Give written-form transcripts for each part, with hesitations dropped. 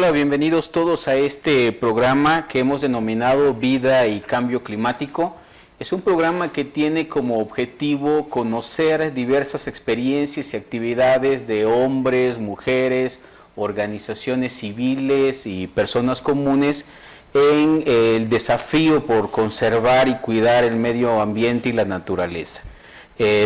hola, bienvenidos todos a este programa que hemos denominado Vida y Cambio Climático. Es un programa que tiene como objetivo conocer diversas experiencias y actividades de hombres, mujeres, organizaciones civiles y personas comunes en el desafío por conservar y cuidar el medio ambiente y la naturaleza.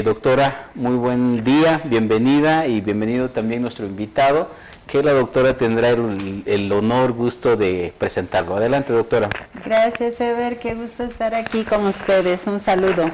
Doctora, muy buen día, bienvenida y bienvenido también nuestro invitado, que la doctora tendrá el honor, gusto de presentarlo. Adelante, doctora. Gracias, Ever, qué gusto estar aquí con ustedes. Un saludo.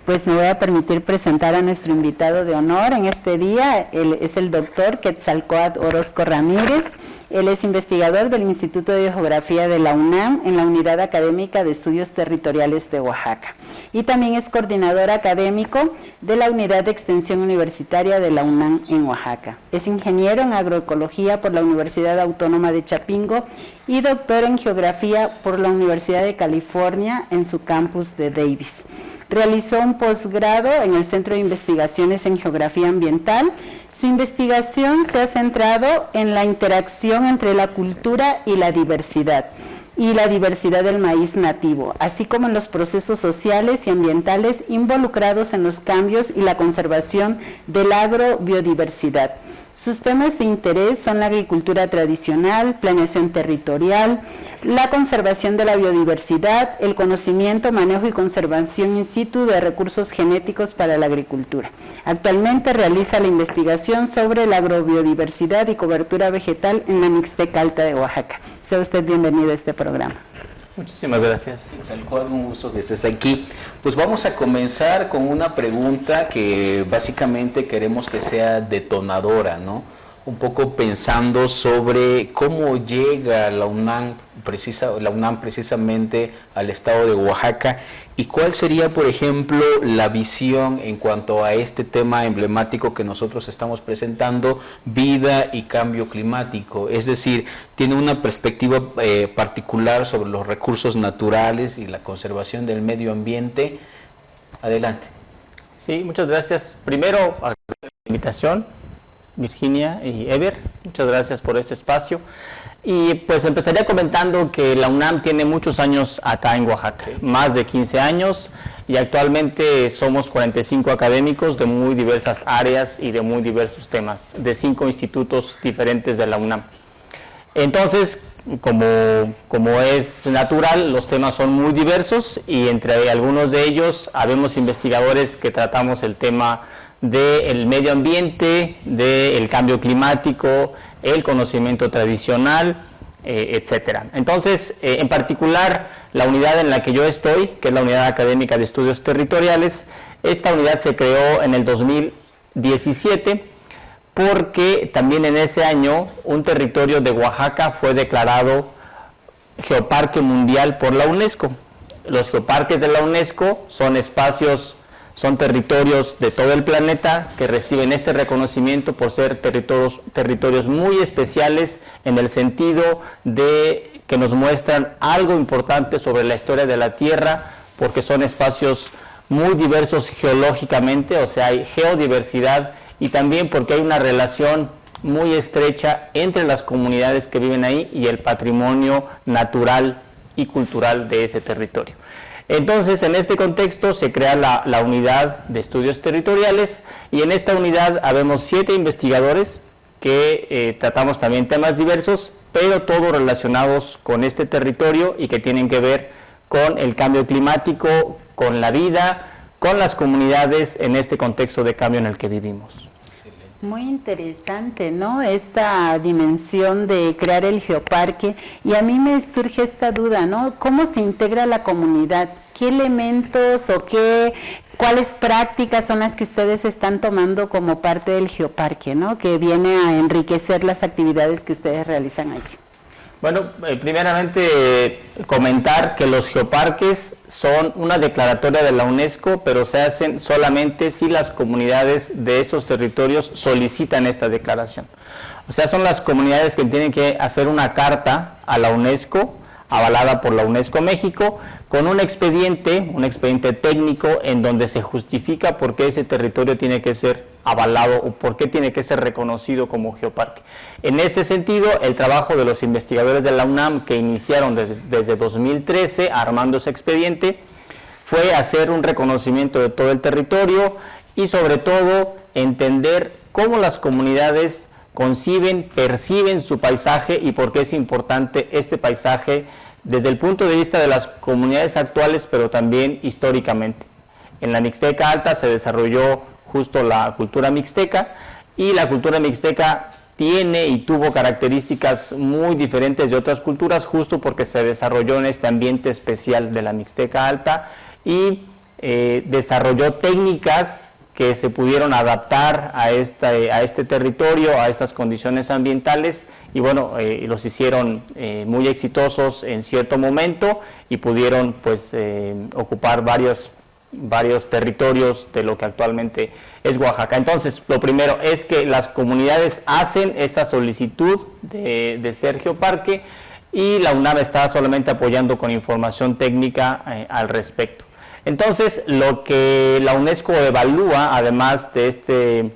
Pues me voy a permitir presentar a nuestro invitado de honor en este día. Él es el doctor Quetzalcóatl Orozco Ramírez. Él es investigador del Instituto de Geografía de la UNAM en la Unidad Académica de Estudios Territoriales de Oaxaca. Y también es coordinador académico de la Unidad de Extensión Universitaria de la UNAM en Oaxaca. Es ingeniero en agroecología por la Universidad Autónoma de Chapingo y doctor en geografía por la Universidad de California en su campus de Davis. Realizó un posgrado en el Centro de Investigaciones en Geografía Ambiental. Su investigación se ha centrado en la interacción entre la cultura y la diversidad del maíz nativo, así como en los procesos sociales y ambientales involucrados en los cambios y la conservación de la agrobiodiversidad. Sus temas de interés son la agricultura tradicional, planeación territorial, la conservación de la biodiversidad, el conocimiento, manejo y conservación in situ de recursos genéticos para la agricultura. Actualmente realiza la investigación sobre la agrobiodiversidad y cobertura vegetal en la Mixteca Alta de Oaxaca. Sea usted bienvenido a este programa. Muchísimas gracias. Un gusto que estés aquí. Pues vamos a comenzar con una pregunta que básicamente queremos que sea detonadora, ¿no? Un poco pensando sobre cómo llega la UNAM precisamente al estado de Oaxaca y cuál sería, por ejemplo, la visión en cuanto a este tema emblemático que nosotros estamos presentando, vida y cambio climático. Es decir, tiene una perspectiva particular sobre los recursos naturales y la conservación del medio ambiente. Adelante. Sí, muchas gracias. Primero, a la invitación, Virginia y Ever, muchas gracias por este espacio. Y pues empezaría comentando que la UNAM tiene muchos años acá en Oaxaca, más de 15 años, y actualmente somos 45 académicos de muy diversas áreas y de muy diversos temas, de 5 institutos diferentes de la UNAM. Entonces, como es natural, los temas son muy diversos y entre algunos de ellos habemos investigadores que tratamos el tema del medio ambiente, del cambio climático, el conocimiento tradicional, etcétera. Entonces, en particular, la unidad en la que yo estoy, que es la Unidad Académica de Estudios Territoriales, esta unidad se creó en el 2017 porque también en ese año un territorio de Oaxaca fue declarado Geoparque Mundial por la UNESCO. Los geoparques de la UNESCO son territorios de todo el planeta que reciben este reconocimiento por ser territorios muy especiales en el sentido de que nos muestran algo importante sobre la historia de la Tierra, porque son espacios muy diversos geológicamente, o sea, hay geodiversidad, y también porque hay una relación muy estrecha entre las comunidades que viven ahí y el patrimonio natural y cultural de ese territorio. Entonces, en este contexto se crea la unidad de estudios territoriales y en esta unidad habemos 7 investigadores que tratamos también temas diversos, pero todos relacionados con este territorio y que tienen que ver con el cambio climático, con la vida, con las comunidades en este contexto de cambio en el que vivimos. Muy interesante, ¿no? Esta dimensión de crear el geoparque, y a mí me surge esta duda, ¿no? ¿Cómo se integra la comunidad? ¿Qué elementos o cuáles prácticas son las que ustedes están tomando como parte del geoparque, ¿no? Que viene a enriquecer las actividades que ustedes realizan allí. Bueno, primeramente comentar que los geoparques son una declaratoria de la UNESCO, pero se hacen solamente si las comunidades de esos territorios solicitan esta declaración. O sea, son las comunidades que tienen que hacer una carta a la UNESCO avalada por la UNESCO México, con un expediente técnico en donde se justifica por qué ese territorio tiene que ser avalado o por qué tiene que ser reconocido como geoparque. En ese sentido, el trabajo de los investigadores de la UNAM, que iniciaron desde 2013 armando ese expediente, fue hacer un reconocimiento de todo el territorio y sobre todo entender cómo las comunidades conciben, perciben su paisaje y por qué es importante este paisaje desde el punto de vista de las comunidades actuales, pero también históricamente. En la Mixteca Alta se desarrolló justo la cultura mixteca, y la cultura mixteca tiene y tuvo características muy diferentes de otras culturas, justo porque se desarrolló en este ambiente especial de la Mixteca Alta y desarrolló técnicas que se pudieron adaptar a este territorio, a estas condiciones ambientales, y bueno, los hicieron muy exitosos en cierto momento y pudieron pues ocupar varios territorios de lo que actualmente es Oaxaca. Entonces, lo primero es que las comunidades hacen esta solicitud de ser geoparque y la UNAM está solamente apoyando con información técnica al respecto. Entonces, lo que la UNESCO evalúa, además de este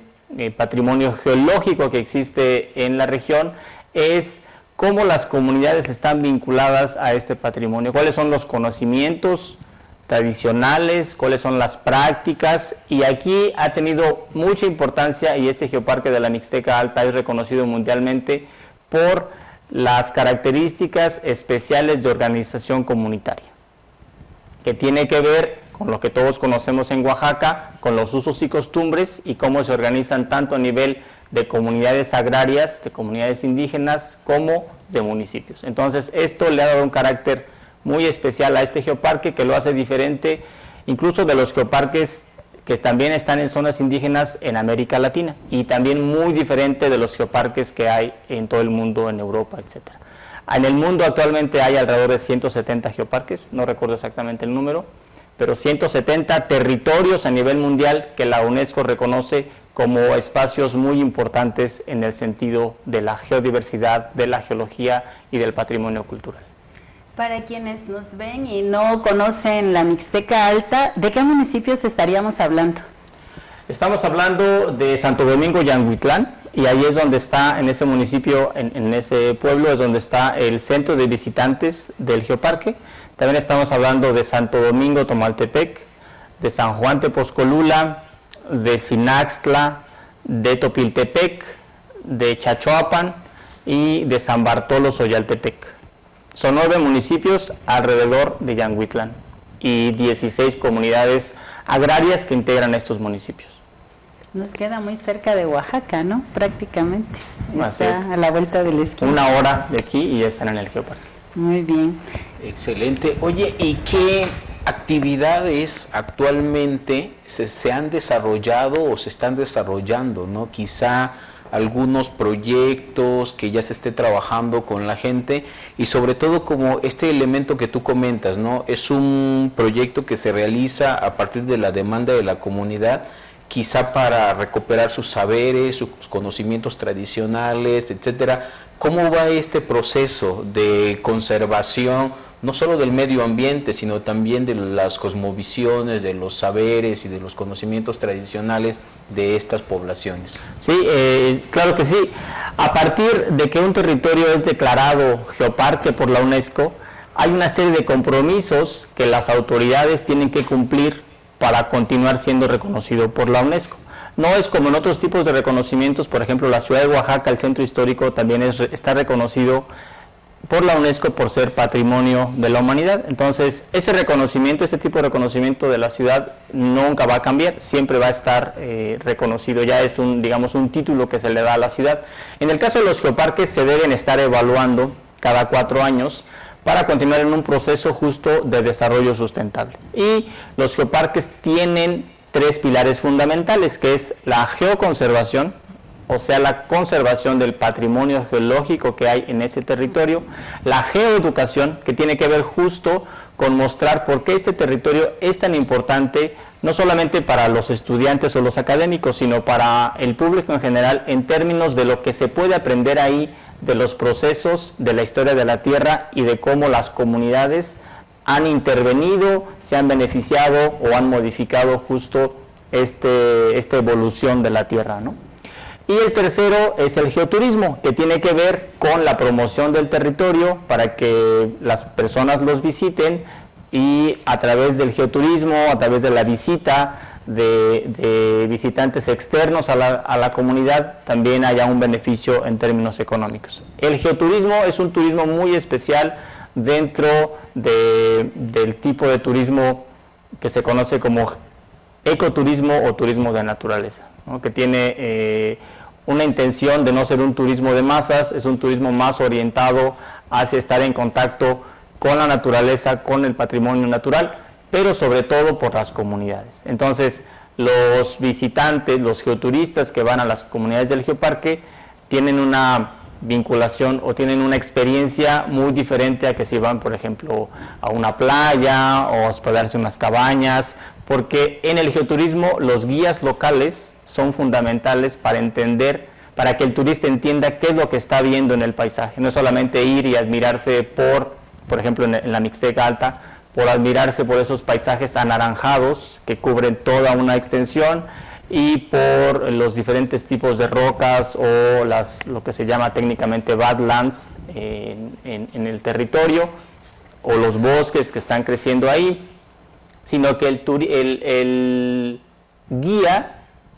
patrimonio geológico que existe en la región, es cómo las comunidades están vinculadas a este patrimonio, cuáles son los conocimientos tradicionales, cuáles son las prácticas, y aquí ha tenido mucha importancia, y este geoparque de la Mixteca Alta es reconocido mundialmente por las características especiales de organización comunitaria, que tiene que ver con lo que todos conocemos en Oaxaca, con los usos y costumbres y cómo se organizan tanto a nivel de comunidades agrarias, de comunidades indígenas, como de municipios. Entonces, esto le ha dado un carácter muy especial a este geoparque, que lo hace diferente incluso de los geoparques que también están en zonas indígenas en América Latina, y también muy diferente de los geoparques que hay en todo el mundo, en Europa, etcétera. En el mundo actualmente hay alrededor de 170 geoparques, no recuerdo exactamente el número, pero 170 territorios a nivel mundial que la UNESCO reconoce como espacios muy importantes en el sentido de la geodiversidad, de la geología y del patrimonio cultural. Para quienes nos ven y no conocen la Mixteca Alta, ¿de qué municipios estaríamos hablando? Estamos hablando de Santo Domingo Yanguitlán, y ahí es donde está, en ese municipio, en ese pueblo, es donde está el centro de visitantes del geoparque. También estamos hablando de Santo Domingo Tomaltepec, de San Juan Tepozcolula, de Sinaxtla, de Topiltepec, de Chachoapan y de San Bartolo Soyaltepec. Son 9 municipios alrededor de Yanguitlán y 16 comunidades agrarias que integran estos municipios. Nos queda muy cerca de Oaxaca, ¿no? Prácticamente. Así Está es. a la vuelta de la esquina. 1 hora de aquí y ya están en el geoparque. Muy bien. Excelente. Oye, ¿y qué actividades actualmente se han desarrollado o se están desarrollando, ¿no? Quizá algunos proyectos que ya se esté trabajando con la gente, y sobre todo como este elemento que tú comentas, ¿no? Es un proyecto que se realiza a partir de la demanda de la comunidad, quizá para recuperar sus saberes, sus conocimientos tradicionales, etcétera. ¿Cómo va este proceso de conservación, no solo del medio ambiente, sino también de las cosmovisiones, de los saberes y de los conocimientos tradicionales de estas poblaciones? Sí, claro que sí. A partir de que un territorio es declarado geoparque por la UNESCO, hay una serie de compromisos que las autoridades tienen que cumplir para continuar siendo reconocido por la UNESCO. No es como en otros tipos de reconocimientos, por ejemplo, la ciudad de Oaxaca, el centro histórico, también está reconocido por la UNESCO por ser patrimonio de la humanidad. Entonces, ese reconocimiento, este tipo de reconocimiento de la ciudad nunca va a cambiar, siempre va a estar reconocido, ya es digamos, un título que se le da a la ciudad. En el caso de los geoparques se deben estar evaluando cada 4 años para continuar en un proceso justo de desarrollo sustentable. Y los geoparques tienen 3 pilares fundamentales, que es la geoconservación, o sea, la conservación del patrimonio geológico que hay en ese territorio, la geoeducación, que tiene que ver justo con mostrar por qué este territorio es tan importante, no solamente para los estudiantes o los académicos, sino para el público en general, en términos de lo que se puede aprender ahí de los procesos de la historia de la Tierra y de cómo las comunidades han intervenido, se han beneficiado o han modificado justo esta evolución de la Tierra, ¿no? Y el tercero es el geoturismo, que tiene que ver con la promoción del territorio para que las personas los visiten, y a través del geoturismo, a través de la visita de visitantes externos a la comunidad, también haya un beneficio en términos económicos. El geoturismo es un turismo muy especial dentro del tipo de turismo que se conoce como ecoturismo o turismo de naturaleza, ¿no? Que tiene una intención de no ser un turismo de masas, es un turismo más orientado hacia estar en contacto con la naturaleza, con el patrimonio natural, pero sobre todo por las comunidades. Entonces, los visitantes, los geoturistas que van a las comunidades del geoparque tienen una vinculación o tienen una experiencia muy diferente a que si van, por ejemplo, a una playa o a hospedarse en unas cabañas, porque en el geoturismo los guías locales son fundamentales para entender, para que el turista entienda qué es lo que está viendo en el paisaje. No es solamente ir y admirarse por ejemplo, en la Mixteca Alta, por admirarse por esos paisajes anaranjados que cubren toda una extensión, y por los diferentes tipos de rocas o lo que se llama técnicamente badlands en el territorio, o los bosques que están creciendo ahí, sino que el guía,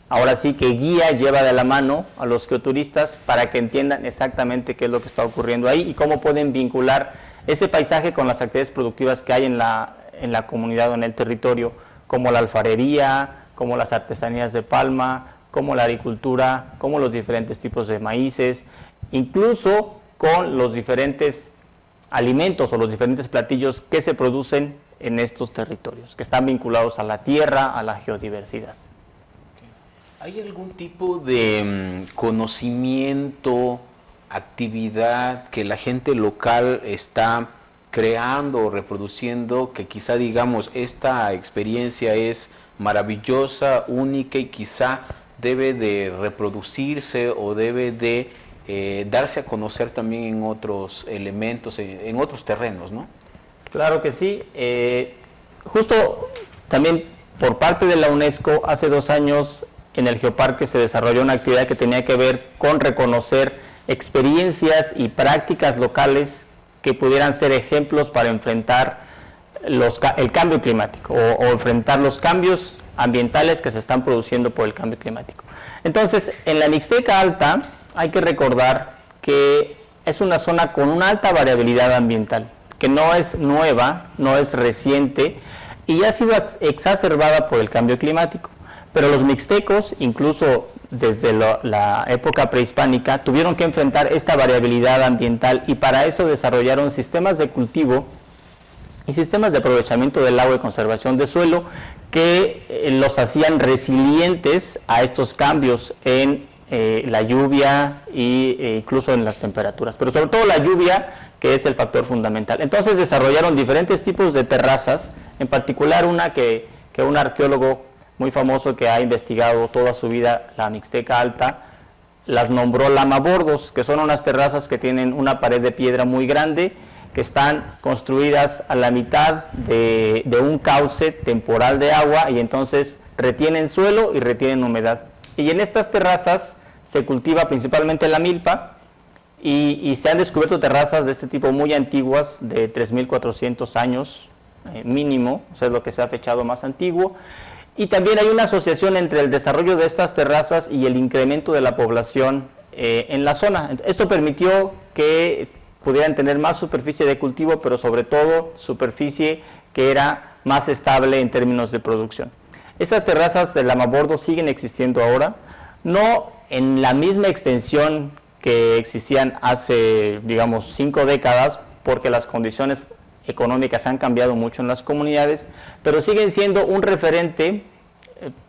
ahora sí que guía, lleva de la mano a los geoturistas para que entiendan exactamente qué es lo que está ocurriendo ahí y cómo pueden vincular ese paisaje con las actividades productivas que hay en la comunidad o en el territorio, como la alfarería, como las artesanías de palma, como la agricultura, como los diferentes tipos de maíces, incluso con los diferentes alimentos o los diferentes platillos que se producen en estos territorios, que están vinculados a la tierra, a la geodiversidad. ¿Hay algún tipo de conocimiento, actividad que la gente local está creando o reproduciendo, que quizá digamos esta experiencia es maravillosa, única y quizá debe de reproducirse o debe de darse a conocer también en otros elementos, en otros terrenos, ¿no? Claro que sí. Justo también por parte de la UNESCO, hace 2 años en el Geoparque se desarrolló una actividad que tenía que ver con reconocer experiencias y prácticas locales que pudieran ser ejemplos para enfrentar el cambio climático o enfrentar los cambios ambientales que se están produciendo por el cambio climático. Entonces, en la Mixteca Alta hay que recordar que es una zona con una alta variabilidad ambiental, que no es nueva, no es reciente y ha sido exacerbada por el cambio climático. Pero los mixtecos, incluso desde la época prehispánica, tuvieron que enfrentar esta variabilidad ambiental y para eso desarrollaron sistemas de cultivo y sistemas de aprovechamiento del agua y conservación de suelo que los hacían resilientes a estos cambios en la lluvia e incluso en las temperaturas, pero sobre todo la lluvia, que es el factor fundamental. Entonces desarrollaron diferentes tipos de terrazas, en particular una que un arqueólogo muy famoso que ha investigado toda su vida la Mixteca Alta, las nombró lamabordos, que son unas terrazas que tienen una pared de piedra muy grande, que están construidas a la mitad de un cauce temporal de agua y entonces retienen suelo y retienen humedad. Y en estas terrazas se cultiva principalmente la milpa y se han descubierto terrazas de este tipo muy antiguas, de 3.400 años mínimo, o sea, es lo que se ha fechado más antiguo. Y también hay una asociación entre el desarrollo de estas terrazas y el incremento de la población en la zona. Esto permitió que pudieran tener más superficie de cultivo, pero sobre todo superficie que era más estable en términos de producción. Estas terrazas de lamabordo siguen existiendo ahora, no en la misma extensión que existían hace, digamos, 5 décadas, porque las condiciones económicas han cambiado mucho en las comunidades, pero siguen siendo un referente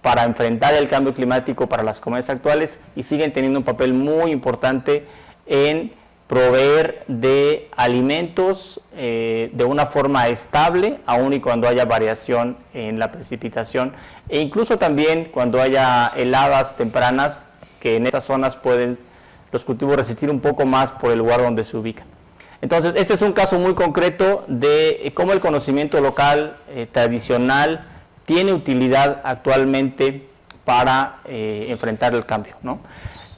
para enfrentar el cambio climático para las comunidades actuales y siguen teniendo un papel muy importante en proveer de alimentos de una forma estable, aun y cuando haya variación en la precipitación, e incluso también cuando haya heladas tempranas, que en estas zonas pueden los cultivos resistir un poco más por el lugar donde se ubican. Entonces, este es un caso muy concreto de cómo el conocimiento local tradicional tiene utilidad actualmente para enfrentar el cambio, ¿no?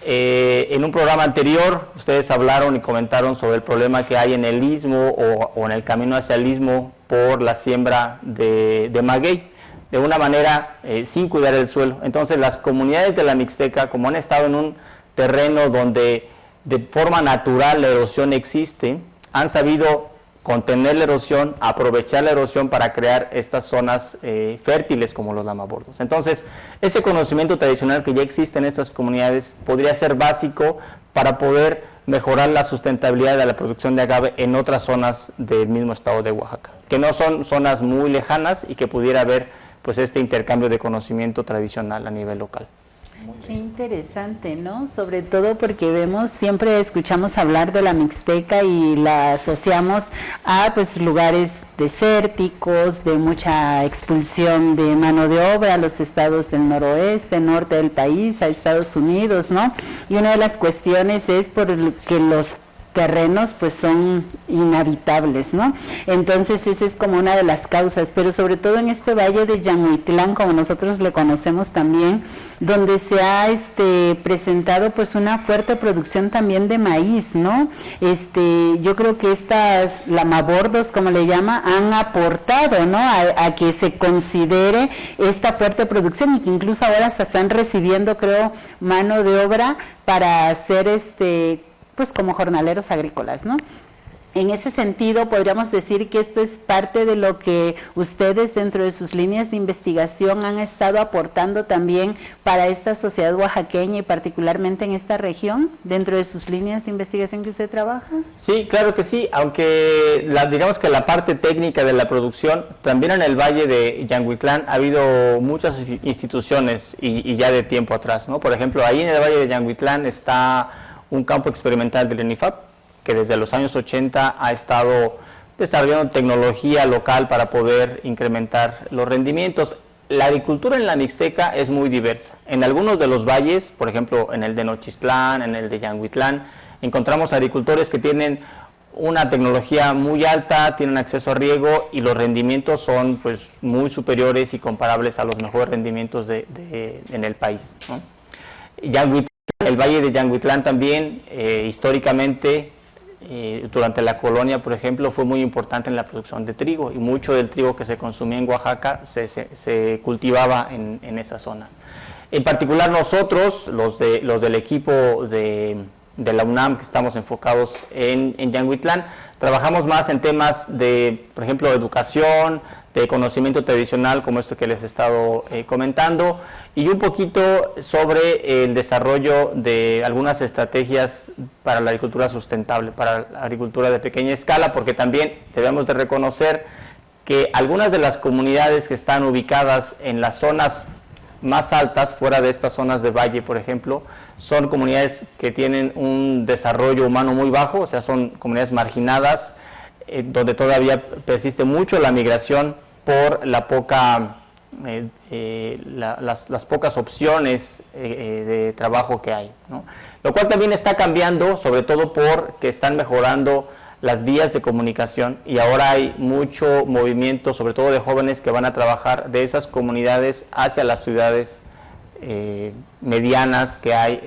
En un programa anterior, ustedes hablaron y comentaron sobre el problema que hay en el istmo o en el camino hacia el istmo por la siembra de maguey, de una manera sin cuidar el suelo. Entonces, las comunidades de la Mixteca, como han estado en un terreno donde de forma natural la erosión existe, han sabido contener la erosión, aprovechar la erosión para crear estas zonas fértiles como los lamabordos. Entonces, ese conocimiento tradicional que ya existe en estas comunidades podría ser básico para poder mejorar la sustentabilidad de la producción de agave en otras zonas del mismo estado de Oaxaca, que no son zonas muy lejanas y que pudiera haber pues este intercambio de conocimiento tradicional a nivel local. Qué interesante, ¿no? Sobre todo porque vemos, siempre escuchamos hablar de la Mixteca y la asociamos a pues lugares desérticos, de mucha expulsión de mano de obra a los estados del noroeste, norte del país, a Estados Unidos, ¿no? Y una de las cuestiones es porque los terrenos pues son inhabitables, ¿no? Entonces esa es como una de las causas, pero sobre todo en este valle de Yanguitlán, como nosotros le conocemos también, donde se ha presentado pues una fuerte producción también de maíz, ¿no? Yo creo que estas lamabordos, como le llama, han aportado, ¿no? A que se considere esta fuerte producción y que incluso ahora hasta están recibiendo, creo, mano de obra para hacer pues como jornaleros agrícolas, ¿no? En ese sentido, podríamos decir que esto es parte de lo que ustedes dentro de sus líneas de investigación han estado aportando también para esta sociedad oaxaqueña y particularmente en esta región, dentro de sus líneas de investigación que usted trabaja. Sí, claro que sí, aunque digamos que la parte técnica de la producción, también en el Valle de Yanguitlán ha habido muchas instituciones y ya de tiempo atrás, ¿no? Por ejemplo, ahí en el Valle de Yanguitlán está un campo experimental del ENIFAP, que desde los años 80 ha estado desarrollando tecnología local para poder incrementar los rendimientos. La agricultura en la Mixteca es muy diversa. En algunos de los valles, por ejemplo, en el de Nochistlán, en el de Yanguitlán, encontramos agricultores que tienen una tecnología muy alta, tienen acceso a riego y los rendimientos son pues muy superiores y comparables a los mejores rendimientos en el país, ¿no? El Valle de Yanguitlán también, históricamente, durante la colonia, por ejemplo, fue muy importante en la producción de trigo y mucho del trigo que se consumía en Oaxaca se cultivaba en esa zona. En particular nosotros, los del equipo de la UNAM, que estamos enfocados en Yanguitlán, trabajamos más en temas de, por ejemplo, educación, de conocimiento tradicional, como esto que les he estado comentando, y un poquito sobre el desarrollo de algunas estrategias para la agricultura sustentable, para la agricultura de pequeña escala, porque también debemos de reconocer que algunas de las comunidades que están ubicadas en las zonas más altas, fuera de estas zonas de valle, por ejemplo, son comunidades que tienen un desarrollo humano muy bajo, o sea, son comunidades marginadas, donde todavía persiste mucho la migración por la poca, las pocas opciones de trabajo que hay, ¿no? Lo cual también está cambiando, sobre todo porque están mejorando las vías de comunicación y ahora hay mucho movimiento, sobre todo de jóvenes que van a trabajar de esas comunidades hacia las ciudades medianas que hay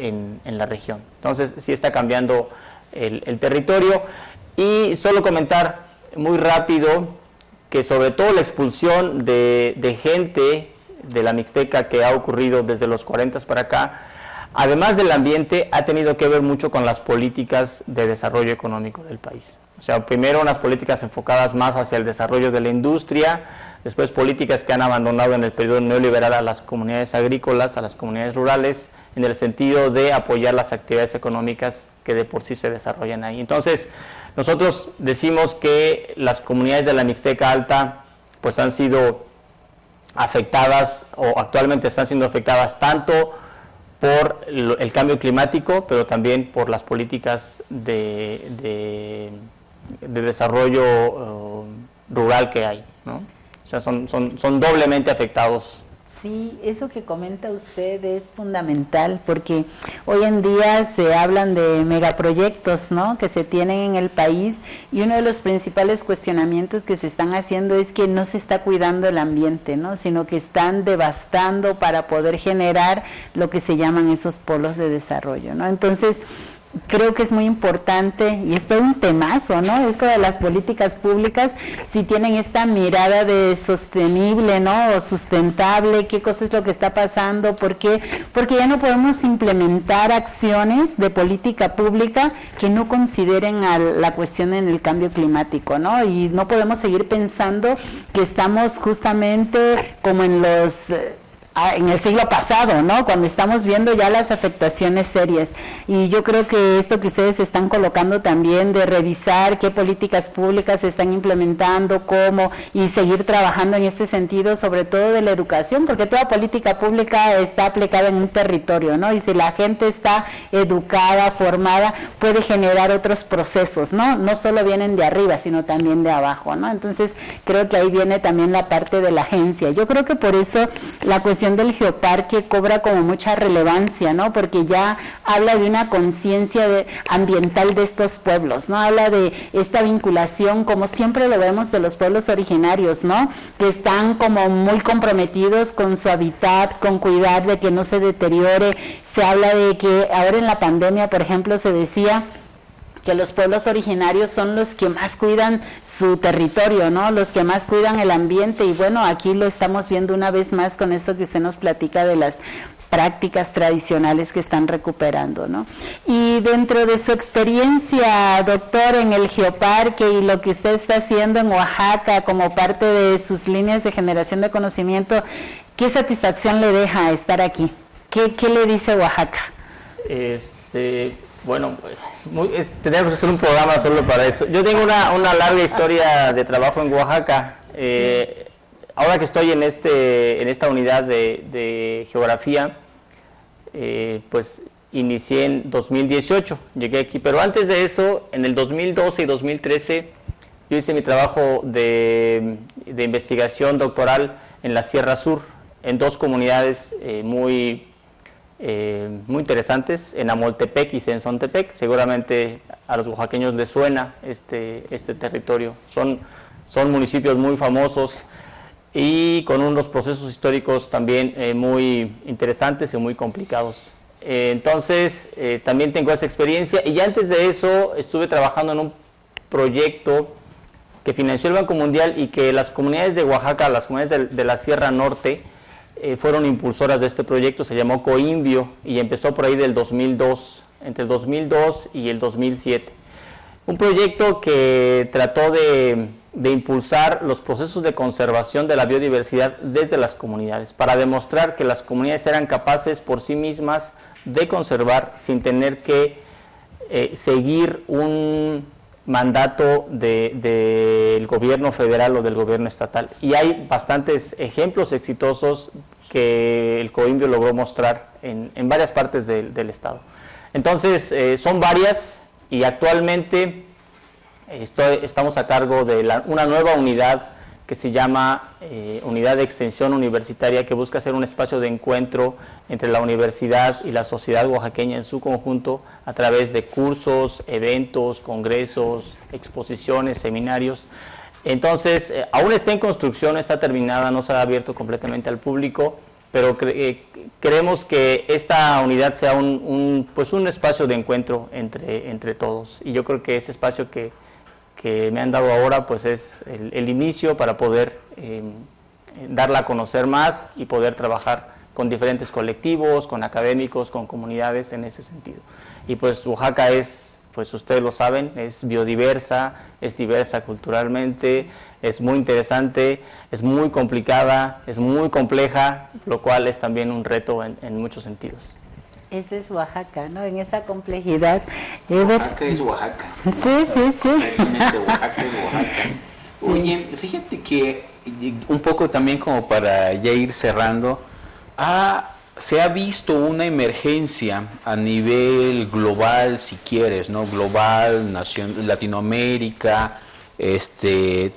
en la región. Entonces sí está cambiando el territorio. Y solo comentar muy rápido que sobre todo la expulsión de gente de la Mixteca que ha ocurrido desde los 40 para acá, además del ambiente, ha tenido que ver mucho con las políticas de desarrollo económico del país. O sea, primero unas políticas enfocadas más hacia el desarrollo de la industria, después políticas que han abandonado en el periodo neoliberal a las comunidades agrícolas, a las comunidades rurales, en el sentido de apoyar las actividades económicas que de por sí se desarrollan ahí. Entonces, nosotros decimos que las comunidades de la Mixteca Alta pues han sido afectadas o actualmente están siendo afectadas tanto por el cambio climático, pero también por las políticas de desarrollo rural que hay, ¿no? O sea, son doblemente afectados. Sí, eso que comenta usted es fundamental porque hoy en día se hablan de megaproyectos, ¿no?, que se tienen en el país, y uno de los principales cuestionamientos que se están haciendo es que no se está cuidando el ambiente, ¿no?, sino que están devastando para poder generar lo que se llaman esos polos de desarrollo, ¿no? Entonces, creo que es muy importante, y esto es un temazo, ¿no?, esto de las políticas públicas, si tienen esta mirada de sostenible, ¿no?, o sustentable, qué cosa es lo que está pasando, ¿por qué? Porque ya no podemos implementar acciones de política pública que no consideren a la cuestión en el cambio climático, ¿no?, y no podemos seguir pensando que estamos justamente como en el siglo pasado, ¿no?, cuando estamos viendo ya las afectaciones serias. Y yo creo que esto que ustedes están colocando también de revisar qué políticas públicas se están implementando, cómo, y seguir trabajando en este sentido, sobre todo de la educación, porque toda política pública está aplicada en un territorio, ¿no?, y si la gente está educada, formada, puede generar otros procesos, ¿no?, no solo vienen de arriba, sino también de abajo, ¿no? Entonces, creo que ahí viene también la parte de la agencia. Yo creo que por eso la cuestión del geoparque cobra como mucha relevancia, ¿no?, porque ya habla de una conciencia ambiental de estos pueblos, ¿no?, habla de esta vinculación, como siempre lo vemos de los pueblos originarios, ¿no?, que están como muy comprometidos con su hábitat, con cuidar de que no se deteriore. Se habla de que ahora en la pandemia, por ejemplo, se decía que los pueblos originarios son los que más cuidan su territorio, ¿no?, los que más cuidan el ambiente, y bueno, aquí lo estamos viendo una vez más con esto que usted nos platica de las prácticas tradicionales que están recuperando, ¿no? Y dentro de su experiencia, doctor, en el geoparque y lo que usted está haciendo en Oaxaca como parte de sus líneas de generación de conocimiento, ¿qué satisfacción le deja estar aquí? ¿Qué le dice Oaxaca? Bueno, tenemos que hacer un programa solo para eso. Yo tengo una larga historia de trabajo en Oaxaca. Ahora que estoy en esta unidad de geografía, pues inicié en 2018, llegué aquí. Pero antes de eso, en el 2012 y 2013, yo hice mi trabajo de investigación doctoral en la Sierra Sur, en dos comunidades muy interesantes, en Amoltepec y Sensontepec. Seguramente a los oaxaqueños les suena este territorio. Son municipios muy famosos y con unos procesos históricos también muy interesantes y muy complicados. Entonces, también tengo esa experiencia, y antes de eso estuve trabajando en un proyecto que financió el Banco Mundial y que las comunidades de Oaxaca, las comunidades de la Sierra Norte, fueron impulsoras de este proyecto. Se llamó Coimbio y empezó por ahí del 2002, entre el 2002 y el 2007. Un proyecto que trató de impulsar los procesos de conservación de la biodiversidad desde las comunidades, para demostrar que las comunidades eran capaces por sí mismas de conservar sin tener que seguir un mandato del gobierno federal o del gobierno estatal. Y hay bastantes ejemplos exitosos que el Coimbio logró mostrar en varias partes del estado. Entonces, son varias, y actualmente estamos a cargo de una nueva unidad que se llama Unidad de Extensión Universitaria, que busca ser un espacio de encuentro entre la universidad y la sociedad oaxaqueña en su conjunto, a través de cursos, eventos, congresos, exposiciones, seminarios. Entonces, aún está en construcción, no está terminada, no se ha abierto completamente al público, pero queremos que esta unidad sea un espacio de encuentro entre todos, y yo creo que ese espacio que me han dado ahora pues es el inicio para poder darla a conocer más y poder trabajar con diferentes colectivos, con académicos, con comunidades en ese sentido. Y pues Oaxaca es, pues ustedes lo saben, es biodiversa, es diversa culturalmente, es muy interesante, es muy complicada, es muy compleja, lo cual es también un reto en muchos sentidos. Ese es Oaxaca, ¿no? En esa complejidad. Oaxaca es Oaxaca. Sí. Oaxaca es Oaxaca. Sí. Oye, fíjate que un poco también como para ya ir cerrando, se ha visto una emergencia a nivel global, si quieres, ¿no? Global, Latinoamérica,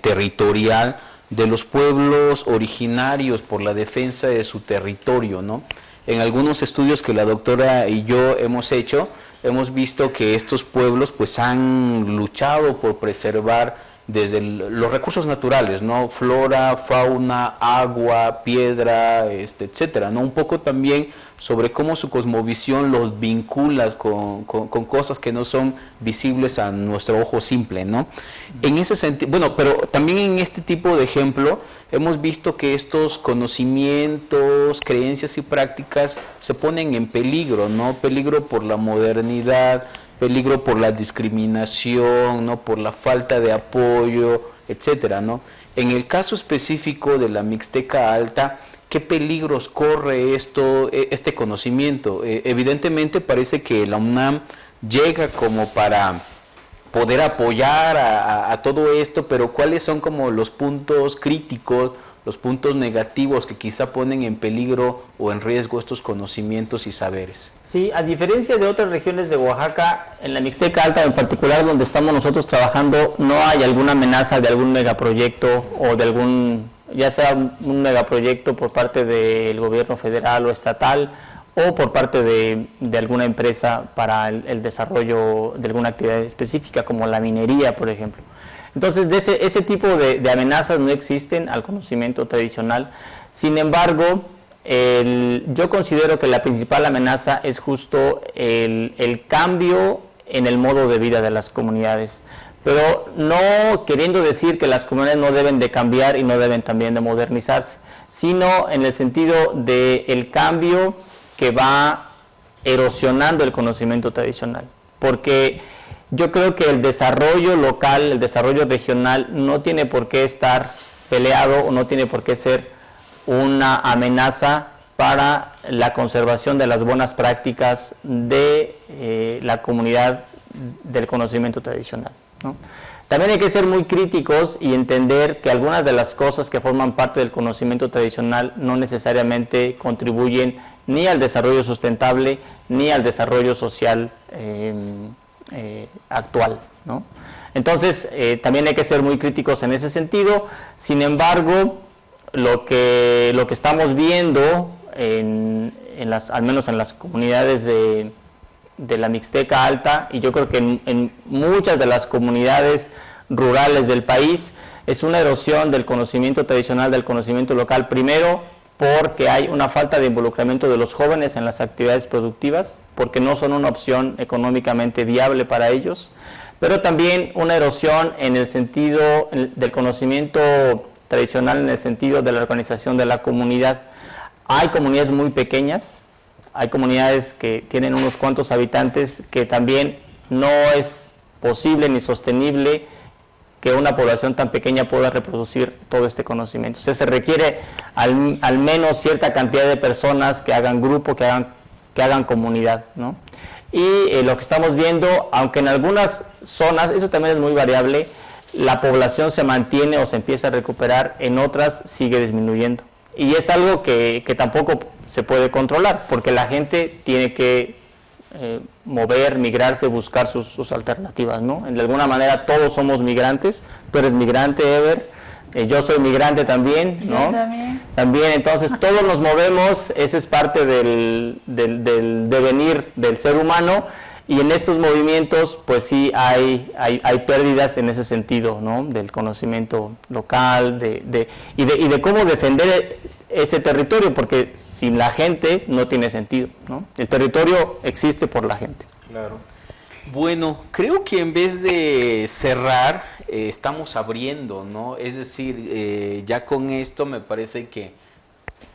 territorial, de los pueblos originarios por la defensa de su territorio, ¿no? En algunos estudios que la doctora y yo hemos hecho, hemos visto que estos pueblos pues han luchado por preservar desde los recursos naturales, ¿no? Flora, fauna, agua, piedra, etcétera, ¿no? Un poco también sobre cómo su cosmovisión los vincula con cosas que no son visibles a nuestro ojo simple, ¿no? En ese sentido, bueno, pero también en este tipo de ejemplo hemos visto que estos conocimientos, creencias y prácticas se ponen en peligro, ¿no? Peligro por la modernidad, peligro por la discriminación, ¿no? Por la falta de apoyo, etcétera, ¿no? En el caso específico de la Mixteca Alta, ¿qué peligros corre este conocimiento? Evidentemente parece que la UNAM llega como para poder apoyar a todo esto, pero ¿cuáles son como los puntos críticos, los puntos negativos que quizá ponen en peligro o en riesgo estos conocimientos y saberes? Sí, a diferencia de otras regiones de Oaxaca, en la Mixteca Alta en particular, donde estamos nosotros trabajando, no hay alguna amenaza de algún megaproyecto o de algún, ya sea un megaproyecto por parte del gobierno federal o estatal o por parte de alguna empresa para el desarrollo de alguna actividad específica, como la minería, por ejemplo. Entonces, ese tipo de amenazas no existen al conocimiento tradicional. Sin embargo, yo considero que la principal amenaza es justo el cambio en el modo de vida de las comunidades, pero no queriendo decir que las comunidades no deben de cambiar y no deben también de modernizarse, sino en el sentido del cambio que va erosionando el conocimiento tradicional, porque yo creo que el desarrollo local, el desarrollo regional no tiene por qué estar peleado o no tiene por qué ser una amenaza para la conservación de las buenas prácticas de la comunidad del conocimiento tradicional, ¿no? También hay que ser muy críticos y entender que algunas de las cosas que forman parte del conocimiento tradicional no necesariamente contribuyen ni al desarrollo sustentable ni al desarrollo social actual, ¿no? Entonces, también hay que ser muy críticos en ese sentido. Sin embargo, lo que estamos viendo al menos en las comunidades de la Mixteca Alta, y yo creo que en muchas de las comunidades rurales del país, es una erosión del conocimiento tradicional, del conocimiento local, primero porque hay una falta de involucramiento de los jóvenes en las actividades productivas, porque no son una opción económicamente viable para ellos, pero también una erosión en el sentido del conocimiento tradicional, en el sentido de la organización de la comunidad. Hay comunidades muy pequeñas, hay comunidades que tienen unos cuantos habitantes que también no es posible ni sostenible que una población tan pequeña pueda reproducir todo este conocimiento. O sea, se requiere al menos cierta cantidad de personas que hagan grupo, que hagan comunidad, ¿no? Y lo que estamos viendo, aunque en algunas zonas, eso también es muy variable, la población se mantiene o se empieza a recuperar, en otras sigue disminuyendo. Y es algo que tampoco se puede controlar, porque la gente tiene que mover, migrarse, buscar sus alternativas, ¿no? De alguna manera todos somos migrantes. Tú eres migrante, Ever, yo soy migrante también, ¿no? También, entonces todos nos movemos, ese es parte del devenir del ser humano, y en estos movimientos pues sí hay pérdidas en ese sentido, ¿no? Del conocimiento local, y de cómo defender ese territorio, porque sin la gente no tiene sentido, ¿no? El territorio existe por la gente. Claro. Bueno, creo que en vez de cerrar, estamos abriendo, ¿no? Es decir, ya con esto me parece que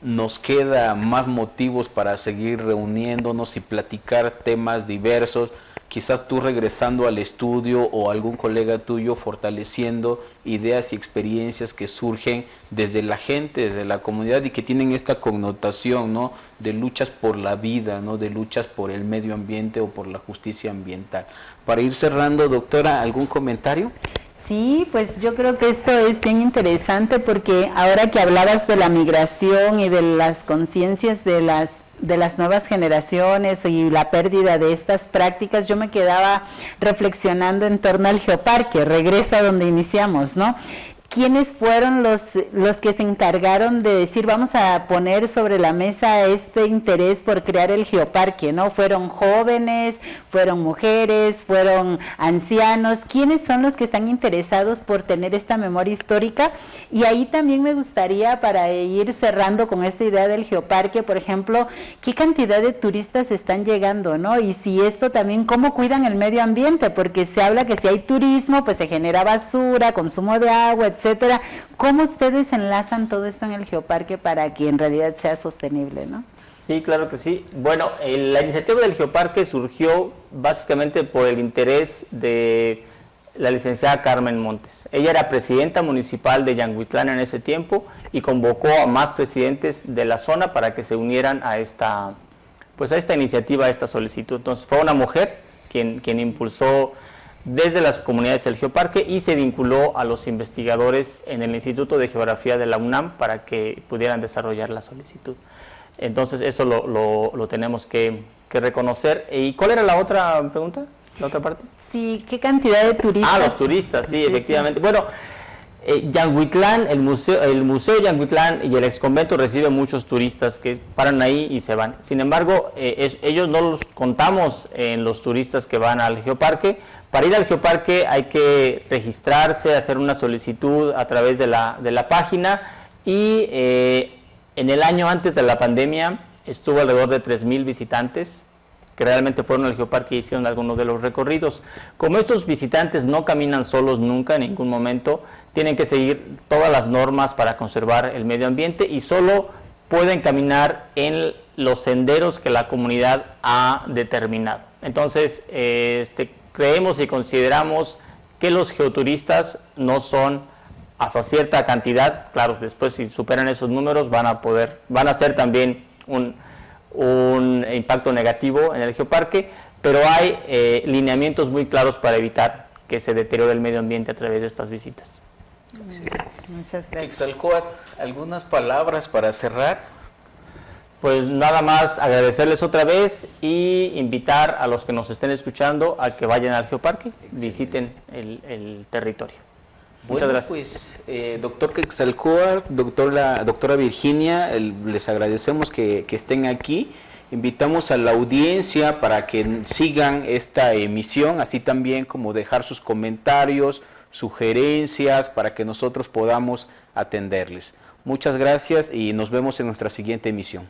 nos queda más motivos para seguir reuniéndonos y platicar temas diversos, quizás tú regresando al estudio o algún colega tuyo fortaleciendo ideas y experiencias que surgen desde la gente, desde la comunidad, y que tienen esta connotación, ¿no? De luchas por la vida, ¿no? De luchas por el medio ambiente o por la justicia ambiental. Para ir cerrando, doctora, ¿algún comentario? Sí, pues yo creo que esto es bien interesante, porque ahora que hablabas de la migración y de las conciencias de las nuevas generaciones y la pérdida de estas prácticas, yo me quedaba reflexionando en torno al geoparque, regreso a donde iniciamos, ¿no? ¿quiénes fueron los que se encargaron de decir vamos a poner sobre la mesa este interés por crear el geoparque, ¿no? ¿Fueron jóvenes, fueron mujeres, fueron ancianos? ¿Quiénes son los que están interesados por tener esta memoria histórica? Y ahí también me gustaría, para ir cerrando con esta idea del geoparque, por ejemplo, ¿qué cantidad de turistas están llegando, ¿no? Y si esto también, ¿cómo cuidan el medio ambiente? Porque se habla que si hay turismo, pues se genera basura, consumo de agua, etcétera. ¿Cómo ustedes enlazan todo esto en el geoparque para que en realidad sea sostenible, no? Sí, claro que sí. Bueno, la iniciativa del geoparque surgió básicamente por el interés de la licenciada Carmen Montes. Ella era presidenta municipal de Yanguitlán en ese tiempo y convocó a más presidentes de la zona para que se unieran a esta iniciativa, a esta solicitud. Entonces fue una mujer quien impulsó desde las comunidades del geoparque y se vinculó a los investigadores en el Instituto de Geografía de la UNAM para que pudieran desarrollar la solicitud. Entonces eso lo tenemos que reconocer. ¿Y cuál era la otra pregunta? ¿La otra parte? Sí, ¿qué cantidad de turistas? Los turistas, sí, efectivamente. Sí. Bueno, Yanguitlán, el museo Yanguitlán y el exconvento reciben muchos turistas que paran ahí y se van. Sin embargo, ellos no los contamos en los turistas que van al geoparque. Para ir al geoparque hay que registrarse, hacer una solicitud a través de la página y en el año antes de la pandemia estuvo alrededor de 3,000 visitantes que realmente fueron al geoparque y hicieron algunos de los recorridos. Como estos visitantes no caminan solos nunca en ningún momento, tienen que seguir todas las normas para conservar el medio ambiente y solo pueden caminar en los senderos que la comunidad ha determinado. Entonces, creemos y consideramos que los geoturistas no son hasta cierta cantidad, claro, después si superan esos números van a ser también un impacto negativo en el geoparque, pero hay lineamientos muy claros para evitar que se deteriore el medio ambiente a través de estas visitas. Sí. Muchas gracias. Quetzalcóatl, ¿algunas palabras para cerrar? Pues nada más agradecerles otra vez y invitar a los que nos estén escuchando a que vayan al geoparque, visiten el territorio. Muchas gracias. Pues, doctor Quetzalcóatl, doctora Virginia, les agradecemos que estén aquí. Invitamos a la audiencia para que sigan esta emisión, así también como dejar sus comentarios, sugerencias, para que nosotros podamos atenderles. Muchas gracias y nos vemos en nuestra siguiente emisión.